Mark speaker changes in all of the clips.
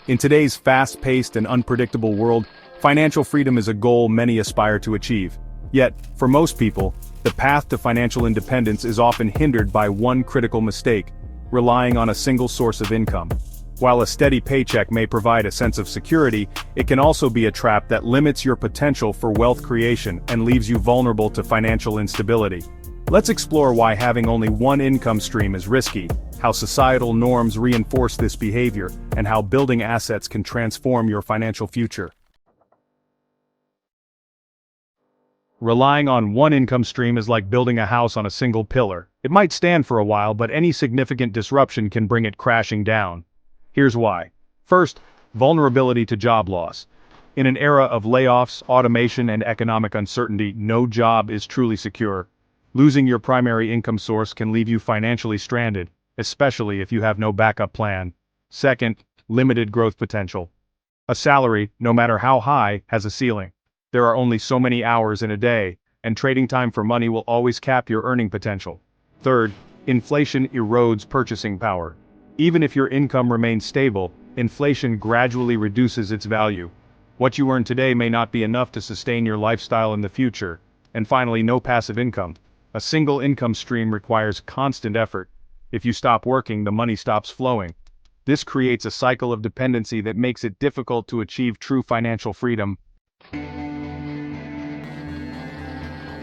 Speaker 1: In today's fast-paced and unpredictable world, financial freedom is a goal many aspire to achieve. Yet, for most people, the path to financial independence is often hindered by one critical mistake: relying on a single source of income. While a steady paycheck may provide a sense of security, it can also be a trap that limits your potential for wealth creation and leaves you vulnerable to financial instability. Let's explore why having only one income stream is risky, how societal norms reinforce this behavior, and how building assets can transform your financial future. Relying on one income stream is like building a house on a single pillar. It might stand for a while, but any significant disruption can bring it crashing down. Here's why. First, vulnerability to job loss. In an era of layoffs, automation, and economic uncertainty, no job is truly secure. Losing your primary income source can leave you financially stranded, especially if you have no backup plan. Second, limited growth potential. A salary, no matter how high, has a ceiling. There are only so many hours in a day, and trading time for money will always cap your earning potential. Third, inflation erodes purchasing power. Even if your income remains stable, inflation gradually reduces its value. What you earn today may not be enough to sustain your lifestyle in the future. And finally, no passive income. A single income stream requires constant effort. If you stop working, the money stops flowing. This creates a cycle of dependency that makes it difficult to achieve true financial freedom.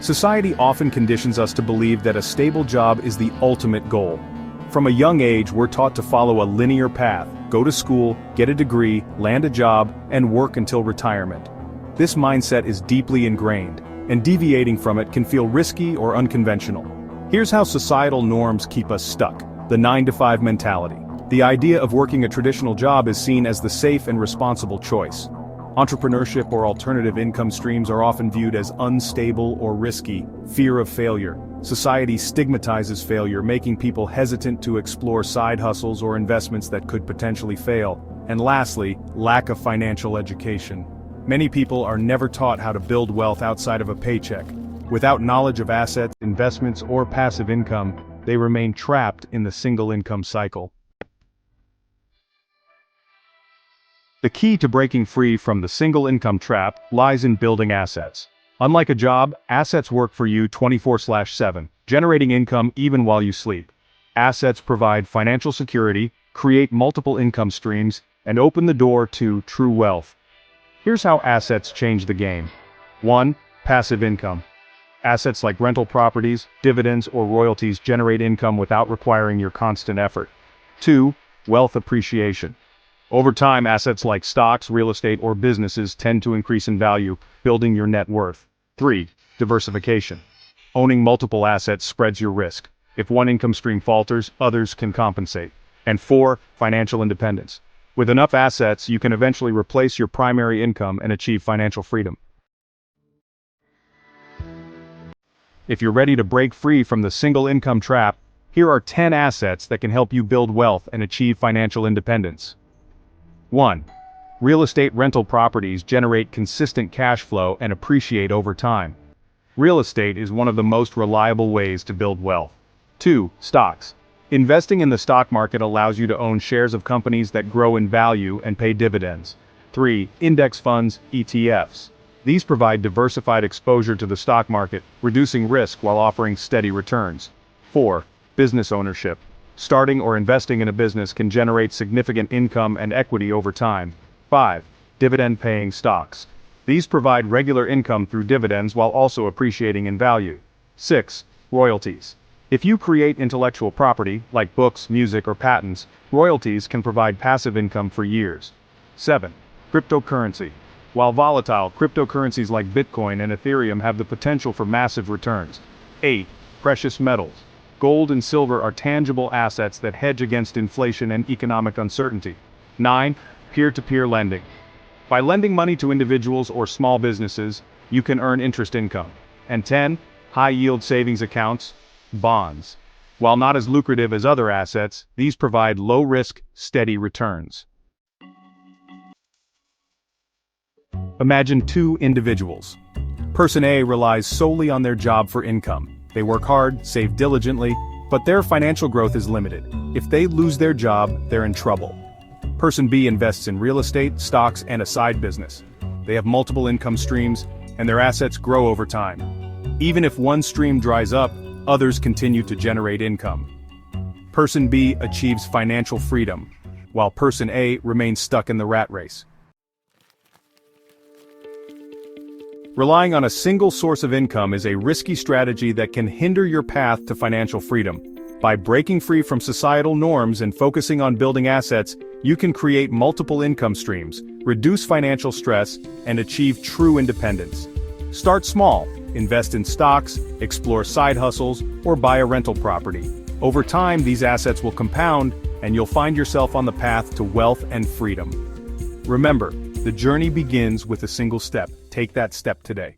Speaker 1: Society often conditions us to believe that a stable job is the ultimate goal. From a young age, we're taught to follow a linear path: go to school, get a degree, land a job, and work until retirement. This mindset is deeply ingrained, and deviating from it can feel risky or unconventional. Here's how societal norms keep us stuck: the 9-to-5 mentality. The idea of working a traditional job is seen as the safe and responsible choice. Entrepreneurship or alternative income streams are often viewed as unstable or risky. Fear of failure. Society stigmatizes failure, making people hesitant to explore side hustles or investments that could potentially fail. And lastly, lack of financial education. Many people are never taught how to build wealth outside of a paycheck. Without knowledge of assets, investments, or passive income, they remain trapped in the single income cycle. The key to breaking free from the single income trap lies in building assets. Unlike a job, assets work for you 24/7, generating income even while you sleep. Assets provide financial security, create multiple income streams, and open the door to true wealth. Here's how assets change the game. 1. Passive income. Assets like rental properties, dividends, or royalties generate income without requiring your constant effort. 2. Wealth appreciation. Over time, assets like stocks, real estate, or businesses tend to increase in value, building your net worth. 3. Diversification. Owning multiple assets spreads your risk. If one income stream falters, others can compensate. And 4. Financial independence. With enough assets, you can eventually replace your primary income and achieve financial freedom. If you're ready to break free from the single income trap, here are 10 assets that can help you build wealth and achieve financial independence. 1. Real estate rental properties generate consistent cash flow and appreciate over time. Real estate is one of the most reliable ways to build wealth. 2. Stocks. Investing in the stock market allows you to own shares of companies that grow in value and pay dividends. 3. Index funds, ETFs. These provide diversified exposure to the stock market, reducing risk while offering steady returns. 4. Business ownership. Starting or investing in a business can generate significant income and equity over time. 5. Dividend-paying stocks. These provide regular income through dividends while also appreciating in value. 6. Royalties. If you create intellectual property, like books, music, or patents, royalties can provide passive income for years. 7. Cryptocurrency. While volatile, cryptocurrencies like Bitcoin and Ethereum have the potential for massive returns. 8. Precious metals. Gold and silver are tangible assets that hedge against inflation and economic uncertainty. 9. Peer-to-peer lending. By lending money to individuals or small businesses, you can earn interest income. And 10. High-yield savings accounts, bonds. While not as lucrative as other assets, these provide low-risk, steady returns. Imagine two individuals. Person A relies solely on their job for income. They work hard, save diligently, but their financial growth is limited. If they lose their job, they're in trouble. Person B invests in real estate, stocks, and a side business. They have multiple income streams, and their assets grow over time. Even if one stream dries up, others continue to generate income. Person B achieves financial freedom, while Person A remains stuck in the rat race. Relying on a single source of income is a risky strategy that can hinder your path to financial freedom. By breaking free from societal norms and focusing on building assets, you can create multiple income streams, reduce financial stress, and achieve true independence. Start small, invest in stocks, explore side hustles, or buy a rental property. Over time, these assets will compound, and you'll find yourself on the path to wealth and freedom. Remember, the journey begins with a single step. Take that step today.